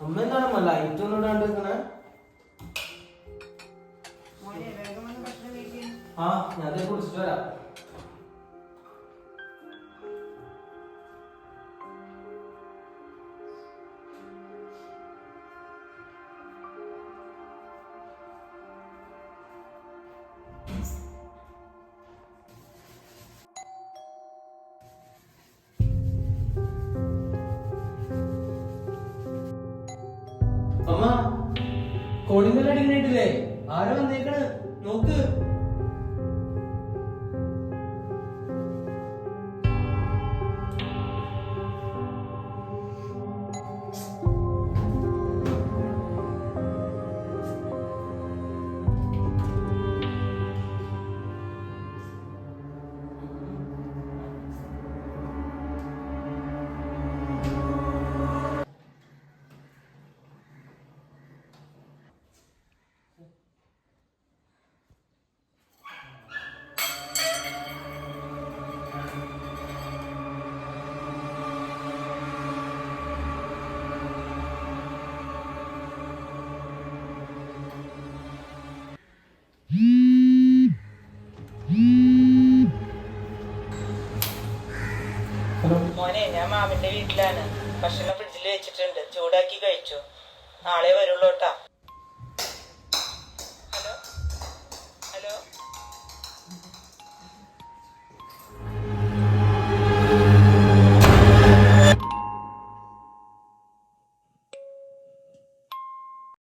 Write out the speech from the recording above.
അമ്മ എന്താണമ്മ ലൈറ്റ് ഒന്നും ഇടാണ്ട് നിൽക്കണേ? ആ ഞാൻ കുടിച്ചിട്ട് വരാം. അമ്മ കോളിംഗ് അടിക്കണിട്ടില്ലേ? ആരോ വന്നേക്കണ്, നോക്ക്. മോനെ, ഞാൻ മാമിന്റെ വീട്ടിലാണ്. ഭക്ഷണം ഫ്രിഡ്ജിൽ വെച്ചിട്ടുണ്ട്, ചൂടാക്കി കഴിച്ചു. നാളെ വരുള്ളൂ കേട്ടാ.